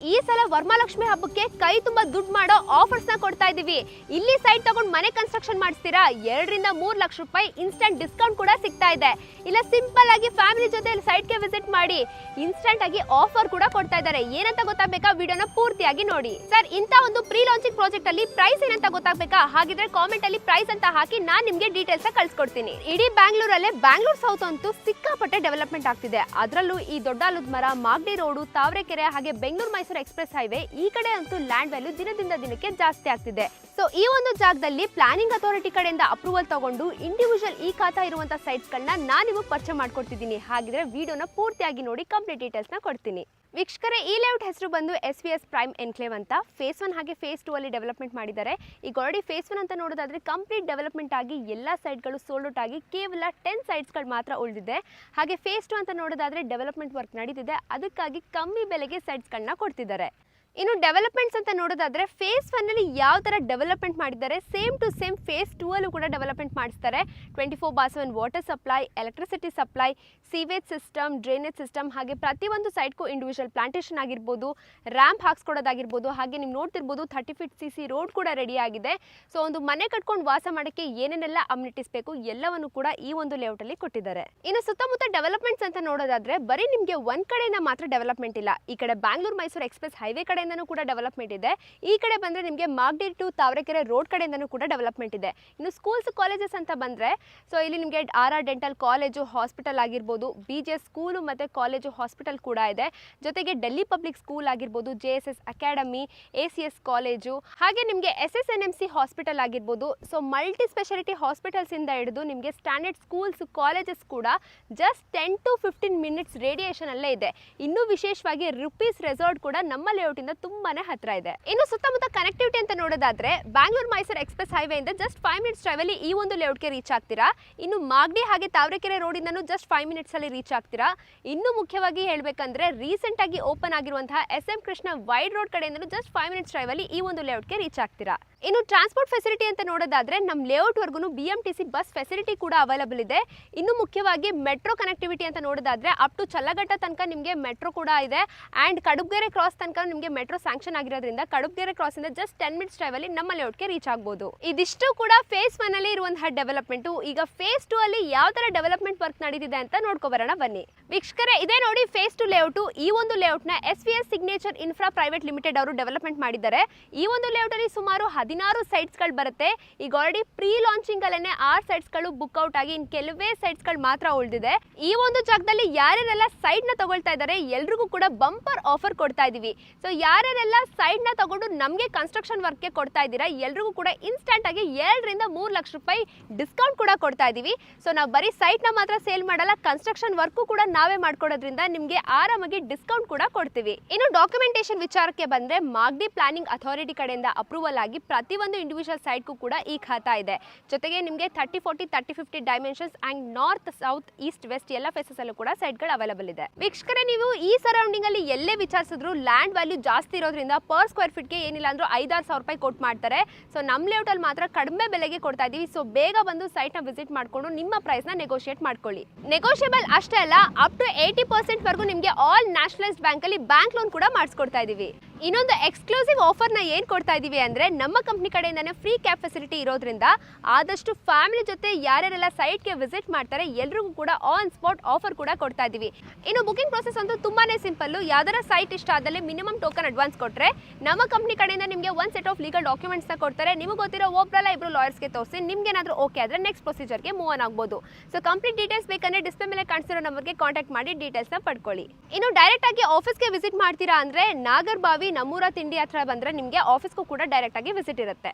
ಈ ಸಲ ವರಮಹಾಲಕ್ಷ್ಮಿ ಹಬ್ಬಕ್ಕೆ ಕೈ ತುಂಬಾ ದುಡ್ಡು ಮಾಡೋ ಆಫರ್ಸ್ ನ ಕೊಡ್ತಾ ಇದೀವಿ. ಇಲ್ಲಿ ಸೈಟ್ ತಗೊಂಡು ಮನೆ ಕನ್ಸ್ಟ್ರಕ್ಷನ್ ಮಾಡಿಸ್ತೀರಾ 2 ರಿಂದ 3 ಲಕ್ಷ ರೂಪಾಯಿ ಇನ್ಸ್ಟಂಟ್ ಡಿಸ್ಕೌಂಟ್ ಕೂಡ ಸಿಗ್ತಾ ಇದೆ. ಇಲ್ಲ ಸಿಂಪಲ್ ಆಗಿ ಫ್ಯಾಮಿಲಿ ಜೊತೆ ಸೈಟ್ ಗೆ ವಿಸಿಟ್ ಮಾಡಿ ಇನ್ಸ್ಟಂಟ್ ಆಗಿ ಆಫರ್ ಕೂಡ ಕೊಡ್ತಾ ಇದ್ದಾರೆ. ಏನಂತ ಗೊತ್ತಾಗಬೇಕಾ ವಿಡಿಯೋನ ಪೂರ್ತಿಯಾಗಿ ನೋಡಿ. ಸರ್ ಇಂತ ಒಂದು ಪ್ರೀ ಲಾಂಚಿಂಗ್ ಪ್ರಾಜೆಕ್ಟ್ ಅಲ್ಲಿ ಪ್ರೈಸ್ ಏನಂತ ಗೊತ್ತಾಗಬೇಕಾ? ಹಾಗಿದ್ರೆ ಕಾಮೆಂಟ್ ಅಲ್ಲಿ ಪ್ರೈಸ್ ಅಂತ ಹಾಕಿ ನಾನು ನಿಮಗೆ ಡೀಟೇಲ್ಸ್ ಕಳಿಸ್ಕೊಡ್ತೀನಿ. ಇಡೀ ಬ್ಯಾಂಗ್ಳೂರಲ್ಲೇ ಬ್ಯಾಂಗ್ಳೂರ್ ಸೌತ್ ಅಂತೂ ಸಿಕ್ಕಾಪಟ್ಟೆ ಡೆವಲಪ್ಮೆಂಟ್ ಆಗ್ತಿದೆ. ಅದರಲ್ಲೂ ಈ ದೊಡ್ಡಾಲದ ಮರ, ಮಾಗಡಿ ರೋಡ್, ತಾವರೆಕೆರೆ ಹಾಗೆ ಬೆಂಗಳೂರು ಮೈಸೂರು ಎಕ್ಸ್ಪ್ರೆಸ್ ಹೈವೇ ಈ ಕಡೆ ಅಂತೂ ಲ್ಯಾಂಡ್ ವ್ಯಾಲ್ಯೂ ದಿನದಿಂದ ದಿನಕ್ಕೆ ಜಾಸ್ತಿ ಆಗ್ತಿದೆ. ಸೊ ಈ ಒಂದು ಜಾಗದಲ್ಲಿ ಪ್ಲಾನಿಂಗ್ ಅಥಾರಿಟಿ ಕಡೆಯಿಂದ ಅಪ್ರೂವಲ್ ತಗೊಂಡು ಇಂಡಿವಿಜುವಲ್ ಈ ಖಾತಾ ಇರುವಂತ ಸೈಟ್ಸ್ ಗಳನ್ನ ನಾನು ನಿಮಗೆ ಪರಿಚಯ ಮಾಡ್ಕೊಡ್ತಿದ್ದೀನಿ. ಹಾಗಿದ್ರೆ ವಿಡಿಯೋನ ಪೂರ್ತಿಯಾಗಿ ನೋಡಿ ಕಂಪ್ಲೀಟ್ ಡೀಟೇಲ್ಸ್ ನ ಕೊಡ್ತೀನಿ. ವೀಕ್ಷಕರೇ, ಈ ಲೇಔಟ್ ಹೆಸರು ಬಂದು SVS ಪ್ರೈಮ್ ಎನ್ಕ್ಲೇವ್ ಅಂತ. ಫೇಸ್ 1 ಹಾಗೆ ಫೇಸ್ 2 ಅಲ್ಲಿ ಡೆವಲಪ್ಮೆಂಟ್ ಮಾಡಿದ್ದಾರೆ. ಈಗ ಆಲ್ರೆಡಿ ಫೇಸ್ 1 ಅಂತ ನೋಡೋದಾದ್ರೆ ಕಂಪ್ಲೀಟ್ ಡೆವಲಪ್ಮೆಂಟ್ ಆಗಿ ಎಲ್ಲ ಸೈಟ್ಗಳು ಸೋಲ್ಡ್ ಔಟ್ ಆಗಿ ಕೇವಲ 10 ಸೈಟ್ಸ್ಗಳು ಮಾತ್ರ ಉಳಿದಿದೆ. ಹಾಗೆ ಫೇಸ್ 2 ಅಂತ ನೋಡೋದಾದ್ರೆ ಡೆವಲಪ್ಮೆಂಟ್ ವರ್ಕ್ ನಡೀತಿದೆ. ಅದಕ್ಕಾಗಿ ಕಮ್ಮಿ ಬೆಲೆಗೆ ಸೈಟ್ಸ್ಗಳನ್ನ ಕೊಡ್ತಿದ್ದಾರೆ. ಇನ್ನು ಡೆವಲಪ್ಮೆಂಟ್ಸ್ ಅಂತ ನೋಡೋದಾದ್ರೆ ಫೇಸ್ 1 ಅಲ್ಲಿ ಯಾವ ತರ ಡೆವಲಪ್ಮೆಂಟ್ ಮಾಡಿದ್ದಾರೆ ಸೇಮ್ ಟು ಸೇಮ್ ಫೇಸ್ 2 ಅಲ್ಲೂ ಕೂಡ ಡೆವಲಪ್ಮೆಂಟ್ ಮಾಡಿಸ್ತಾರೆ. 24/7 water supply, electricity supply, sewage system, drainage system, ಹಾಗೆ ಪ್ರತಿಯೊಂದು ಸೈಟ್ಗೂ ಇಂಡಿವಿಜುವಲ್ ಪ್ಲಾಂಟೇಶನ್ ಆಗಿರ್ಬೋದು, ರ್ಯಾಂಪ್ ಹಾಕ್ಸ್ಕೊಡೋದಾಗಿರ್ಬೋದು, ಹಾಗೆ ನೀವು ನೋಡ್ತಿರ್ಬೋದು 30 ಫೀಟ್ CC ರೋಡ್ ಕೂಡ ರೆಡಿ ಆಗಿದೆ. ಸೊ ಒಂದು ಮನೆ ಕಟ್ಕೊಂಡು ವಾಸ ಮಾಡೋಕ್ಕೆ ಏನೇನೆಲ್ಲ ಅಮ್ಯುನಿಟೀಸ್ ಬೇಕು ಎಲ್ಲವನ್ನು ಕೂಡ ಈ ಒಂದು ಲೇಔಟ್ ಅಲ್ಲಿ ಕೊಟ್ಟಿದ್ದಾರೆ. ಇನ್ನು ಸುತ್ತಮುತ್ತ ಡೆವಲಪ್ಮೆಂಟ್ಸ್ ಅಂತ ನೋಡೋದಾದ್ರೆ ಬರೀ ನಿಮಗೆ ಒಂದ್ ಕಡೆಯಿಂದ ಮಾತ್ರ ಡೆವಲಪ್ಮೆಂಟ್ ಇಲ್ಲ. ಈ ಕಡೆ ಬ್ಯಾಂಗ್ಳೂರ್ ಮೈಸೂರು ಎಕ್ಸ್ಪ್ರೆಸ್ ಹೈವೇ ಕಡೆಯಿಂದನೂ ಕೂಡ ಡೆವಲಪ್ಮೆಂಟ್ ಇದೆ. ಈ ಕಡೆ ಬಂದ್ರೆ ನಿಮಗೆ ಮಾಗಡಿ ಟು ತಾವರೆಕೆರೆ ರೋಡ್ ಕಡೆಯಿಂದನೂ ಕೂಡ ಡೆವಲಪ್ಮೆಂಟ್ ಇದೆ. ಇನ್ನು ಸ್ಕೂಲ್ಸ್ ಕಾಲೇಜಸ್ ಅಂತ ಬಂದ್ರೆ ಸೊ ಇಲ್ಲಿ ನಿಮಗೆ RR ಡೆಂಟಲ್ ಕಾಲೇಜು, ಹಾಸ್ಪಿಟಲ್ ಆಗಿರ್ಬೋದು, BGS ಸ್ಕೂಲು ಮತ್ತೆ ಕಾಲೇಜು, ಹಾಸ್ಪಿಟಲ್ ಕೂಡ ಇದೆ. ಜೊತೆಗೆ ಡೆಲ್ಲಿ ಪಬ್ಲಿಕ್ ಸ್ಕೂಲ್ ಆಗಿರ್ಬೋದು, JSS ಅಕಾಡೆಮಿ, ACS ಕಾಲೇಜು, ಹಾಗೆ ನಿಮಗೆ SSNMC ಹಾಸ್ಪಿಟಲ್ ಆಗಿರ್ಬೋದು. ಸೊ ಮಲ್ಟಿ ಸ್ಪೆಷಾಲಿಟಿ ಹಾಸ್ಪಿಟಲ್ಸ್ ಇಂದ ಹಿಡಿದು ನಿಮಗೆ ಸ್ಟ್ಯಾಂಡರ್ಡ್ ಸ್ಕೂಲ್ಸ್, ಕಾಲೇಜಸ್ ಕೂಡ ಜಸ್ಟ್ 10 to 15 ಮಿನಿಟ್ಸ್ ರೇಡಿಯೇಷನ್ ಅಲ್ಲೇ ಇದೆ. ಇನ್ನು ವಿಶೇಷವಾಗಿ ರುಪೀಸ್ ರೆಸಾರ್ಟ್ ಕೂಡ ನಮ್ಮ ಲೇಔಟ್ ಇಂದ ತುಂಬಾನೇ ಹತ್ರ ಇದೆ. ಇನ್ನು ಸುತ್ತಮುತ್ತ ಕನೆಕ್ಟಿವಿಟಿ ಅಂತ ನೋಡೋದಾದ್ರೆ ಬ್ಯಾಂಗ್ಳೂರ್ ಮೈಸೂರು ಎಕ್ಸ್ಪ್ರೆಸ್ ಹೈವೇ ಇಂದ ಜಸ್ಟ್ 5 ಮಿನಿಟ್ಸ್ ಡ್ರೈವ್ ಅಲ್ಲಿ ಈ ಒಂದು ಲೇಔಟ್ಗೆ ರೀಚ್ ಆಗ್ತೀರಾ. ಇನ್ನು ಮಾಗಡಿ ಹಾಗೆ ತಾವರೆಕೆರೆ ರೋಡ್ ಇಂದನೂ ಜಸ್ಟ್ 5 ಮಿನಿಟ್ಸ್ ಅಲ್ಲಿ ರೀಚ್ ಆಗ್ತೀರಾ. ಇನ್ನು ಮುಖ್ಯವಾಗಿ ಹೇಳ್ಬೇಕಂದ್ರೆ ರೀಸೆಂಟ್ ಆಗಿ ಓಪನ್ ಆಗಿರುವಂತಹ SM ಕೃಷ್ಣ ವೈಡ್ ರೋಡ್ ಕಡೆಯಿಂದನೂ ಜಸ್ಟ್ 5 ಮಿನಿಟ್ಸ್ ಡ್ರೈವ್ ಅಲ್ಲಿ ಈ ಒಂದು ಲೇಔಟ್ಗೆ ರೀಚ್ ಆಗ್ತೀರಾ. ಇನ್ನು ಟ್ರಾನ್ಸ್ಪೋರ್ಟ್ ಫೆಸಿಲಿಟಿ ಅಂತ ನೋಡೋದಾದ್ರೆ ನಮ್ಮ ಲೇಔಟ್ ವರ್ಗು BMTC ಬಸ್ ಫೆಸಿಲಿಟಿ ಕೂಡ ಅವೈಲಬಲ್ ಇದೆ. ಇನ್ನು ಮುಖ್ಯವಾಗಿ ಮೆಟ್ರೋ ಕನೆಕ್ಟಿವಿಟಿ ಅಂತ ನೋಡೋದಾದ್ರೆ ಅಪ್ ಟು ಚಲ್ಲಘಟ್ಟ ತನಕ ನಿಮಗೆ ಮೆಟ್ರೋ ಕೂಡ ಇದೆ. ಅಂಡ್ ಕಡುಬಗೆರೆ ಕ್ರಾಸ್ ತನಕ ನಿಮಗೆ ಮೆಟ್ರೋ ಸ್ಯಾಂಕ್ಷನ್ ಆಗಿರೋದ್ರಿಂದ ಕಡುಬಗೆರೆ ಕ್ರಾಸ್ ಇಂದ ಜಸ್ಟ್ 10 ಮಿನಿಟ್ಸ್ ಡ್ರೈವ್ ಅಲ್ಲಿ ನಮ್ಮ ಲೇಔಟ್ಗೆ ರೀಚ್ ಆಗಬಹುದು. ಇದಿಷ್ಟು ಕೂಡ ಫೇಸ್ 1 ಅಲ್ಲಿ ಇರುವಂತಹ ಡೆವಲಪ್ಮೆಂಟ್. ಈಗ ಫೇಸ್ 2 ಅಲ್ಲಿ ಯಾವ ತರ ಡೆವಲಪ್ಮೆಂಟ್ ವರ್ಕ್ ನಡೀತಿದೆ ಅಂತ ನೋಡ್ಕೊಬರೋಣ ಬನ್ನಿ. ವೀಕ್ಷಕರೇ, ಇದೇ ನೋಡಿ ಫೇಸ್ 2 ಲೇಔಟ್. ಈ ಒಂದು ಲೇಔಟ್ ನ SVS signature infra private limited ಅವರು ಡೆವಲಪ್ಮೆಂಟ್ ಮಾಡಿದ್ದಾರೆ. ಈ ಒಂದು ಲೇಔಟ್ ಅಲ್ಲಿ ಸುಮಾರು 16 ಸೈಟ್ಸ್ ಗಳು ಬರುತ್ತೆ. ಈಗ ಆಲ್ರೆಡಿ ಪ್ರೀ ಲಾಂಚಿಂಗ್ ಅಲ್ಲೇನೆ 6 ಸೈಟ್ಸ್ ಗಳು ಬುಕ್ ಔಟ್ ಆಗಿ ಇನ್ನು ಕೆಲವೇ ಸೈಟ್ಸ್ ಗಳು ಮಾತ್ರ ಉಳಿದಿದೆ. ಈ ಒಂದು ಜಾಗದಲ್ಲಿ ಯಾರ್ಯಾರೆಲ್ಲ ಸೈಟ್ ನ ತಗೊಳ್ತಾ ಇದ್ದಾರೆ ಎಲ್ರಿಗೂ ಕೂಡ ಬಂಪರ್ ಆಫರ್ ಕೊಡ್ತಾ ಇದೀವಿ. ಸೊ ಯಾರ್ಯಾರೆಲ್ಲ ಸೈಟ್ ನ ತಗೊಂಡು ನಮಗೆ ಕನ್ಸ್ಟ್ರಕ್ಷನ್ ವರ್ಕ್ ಗೆ ಕೊಡ್ತಾ ಇದ್ದೀರಾ ಎಲ್ರಿಗೂ ಕೂಡ ಇನ್ಸ್ಟಂಟ್ ಆಗಿ 2 ರಿಂದ 3 ಲಕ್ಷ ರೂಪಾಯಿ ಡಿಸ್ಕೌಂಟ್ ಕೂಡ ಕೊಡ್ತಾ ಇದೀವಿ. ಸೊ ನಾವು ಬರೀ ಸೈಟ್ ನ ಮಾತ್ರ ಸೇಲ್ ಮಾಡಲ್ಲ, ಕನ್ಸ್ಟ್ರಕ್ಷನ್ ವರ್ಕ್ ಕೂಡ ನಾವೇ ಮಾಡ್ಕೊಡೋದ್ರಿಂದ ನಿಮಗೆ ಆರಾಮಾಗಿ ಡಿಸ್ಕೌಂಟ್ ಕೂಡ ಕೊಡ್ತೀವಿ. ಇನ್ನು ಡಾಕ್ಯುಮೆಂಟೇಶನ್ ವಿಚಾರಕ್ಕೆ ಬಂದ್ರೆ ಮಾಗಡಿ ಪ್ಲಾನಿಂಗ್ ಅಥಾರಿಟಿ ಕಡೆಯಿಂದ ಅಪ್ರೂವಲ್ ಆಗಿ ಪ್ರತಿಯೊಂದು ಇಂಡಿವಿಜುವಲ್ ಸೈಟ್ಗೂ ಕೂಡ ಈ ಖಾತಾ ಇದೆ. ಜೊತೆಗೆ ನಿಮಗೆ 30, 40, 30, 50 dimensions and north, south, east, west ಎಲ್ಲ ಫೇಸಸ್ ಅಲ್ಲೂ ಕೂಡ ಸೈಟ್ಗಳು ಅವೈಲಬಲ್ ಇದೆ. ವೀಕ್ಷಕರೇ, ನೀವು ಈ ಸರೌಂಡಿಂಗ್ ಅಲ್ಲಿ ಎಲ್ಲೇ ವಿಚಾರಿಸಿದ್ರು ಲ್ಯಾಂಡ್ ವ್ಯಾಲ್ಯೂ ಜಾಸ್ತಿ ಇರೋದ್ರಿಂದ ಪರ್ ಸ್ಕ್ವೇರ್ ಫೀಟ್ ಗೆ ಏನಿಲ್ಲ ಅಂದ್ರೂ 5-6 ಸಾವಿರ ರೂಪಾಯಿ ಕೊಟ್ಟು ಮಾಡ್ತಾರೆ. ಸೊ ನಮ್ಮ ಲೇಔಟ್ ಅಲ್ಲಿ ಮಾತ್ರ ಕಡಿಮೆ ಬೆಲೆಗೆ ಕೊಡ್ತಾ ಇದೀವಿ. ಸೊ ಬೇಗ ಬಂದು ಸೈಟ್ ನ ವಿಸಿಟ್ ಮಾಡ್ಕೊಂಡು ನಿಮ್ಮ ಪ್ರೈಸ್ ನ ನೆಗೋಷಿಯೇಟ್ ಮಾಡ್ಕೊಳ್ಳಿ. ನೆಗೋಷಿಯಬಲ್ ಅಷ್ಟೇ ಅಲ್ಲ, ಅಪ್ ಟು 80% ವರೆಗೂ ನಿಮಗೆ ಆಲ್ ನ್ಯಾಷನಲೈಸ್ಡ್ ಬ್ಯಾಂಕ್ ಅಲ್ಲಿ ಬ್ಯಾಂಕ್ ಲೋನ್ ಕೂಡ ಮಾಡಿಸ್ಕೊಡ್ತಾ ಇದೀವಿ. ಇನ್ನೊಂದು ಎಕ್ಸ್ಕ್ಲೂಸಿವ್ ಆಫರ್ ನ ಏನ್ ಕೊಡ್ತಾ ಇದೀವಿ ಅಂದ್ರೆ ನಮ್ಮ ಕಂಪನಿ ಕಡೆಯಿಂದಾನೆ ಫ್ರೀ ಕ್ಯಾಬ್ ಫೆಸಿಲಿಟಿ ಇರೋದ್ರಿಂದ ಆದಷ್ಟು ಫ್ಯಾಮಿಲಿ ಜೊತೆ ಯಾರ್ಯಾರೆಲ್ಲ ಸೈಟ್ ಗೆ ವಿಸಿಟ್ ಮಾಡ್ತಾರೆ ಎಲ್ರಿಗೂ ಕೂಡ ಆನ್ ಸ್ಪಾಟ್ ಆಫರ್ ಕೂಡ ಕೊಡ್ತಾ ಇದೀವಿ. ಇನ್ನು ಬುಕಿಂಗ್ ಪ್ರೊಸೆಸ್ ಅಂತೂ ತುಂಬಾನೇ ಸಿಂಪಲ್. ಯಾವ್ದಾರ ಸೈಟ್ ಇಷ್ಟ ಆದಲ್ಲಿ ಮಿನಿಮಮ್ ಟೋಕನ್ ಅಡ್ವಾನ್ಸ್ ಕೊಟ್ರೆ ನಮ್ಮ ಕಂಪನಿ ಕಡೆಯಿಂದ ನಿಮಗೆ ಒಂದು ಸೆಟ್ ಆಫ್ ಲೀಗಲ್ ಡಾಕ್ಯುಮೆಂಟ್ಸ್ ನ ಕೊಡ್ತಾರೆ. ನಿಮಗೆ ಗೊತ್ತಿರೋ ಒಬ್ಬರಲ್ಲ ಇಬ್ರು ಲಾಯರ್ಸ್ ಗೆ ತೋರಿಸಿ ನಿಮ್ಗೆ ಏನಾದ್ರೂ ಓಕೆ ಆದ್ರೆ ನೆಕ್ಸ್ಟ್ ಪ್ರೊಸೀಜರ್ ಗೆ ಮೂವ್ ಆನ್ ಆಗಬಹುದು. ಸೊ ಕಂಪ್ಲೀಟ್ ಡೀಟೇಲ್ಸ್ ಬೇಕಂದ್ರೆ ಡಿಸ್ಪ್ಲೇ ಮೇಲೆ ಕಾಣಿಸಿರೋ ನಂಬರ್ಗೆ ಕಾಂಟ್ಯಾಕ್ಟ್ ಮಾಡಿ ಡೀಟೇಲ್ಸ್ ನ ಪಡ್ಕೊಳ್ಳಿ. ಇನ್ನು ಡೈರೆಕ್ಟ್ ಆಗಿ ಆಫೀಸ್ಗೆ ವಿಸಿಟ್ ಮಾಡ್ತೀರಾ ಅಂದ್ರೆ ನಾಗರಬಾವಿ ನಮ್ಮೂರ ತಿಂಡಿ ಹತ್ರ ಬಂದ್ರೆ ನಿಮಗೆ ಆಫೀಸ್ಗೂ ಕೂಡ ಡೈರೆಕ್ಟ್ ಆಗಿ ವಿಸಿಟ್ ಇರುತ್ತೆ.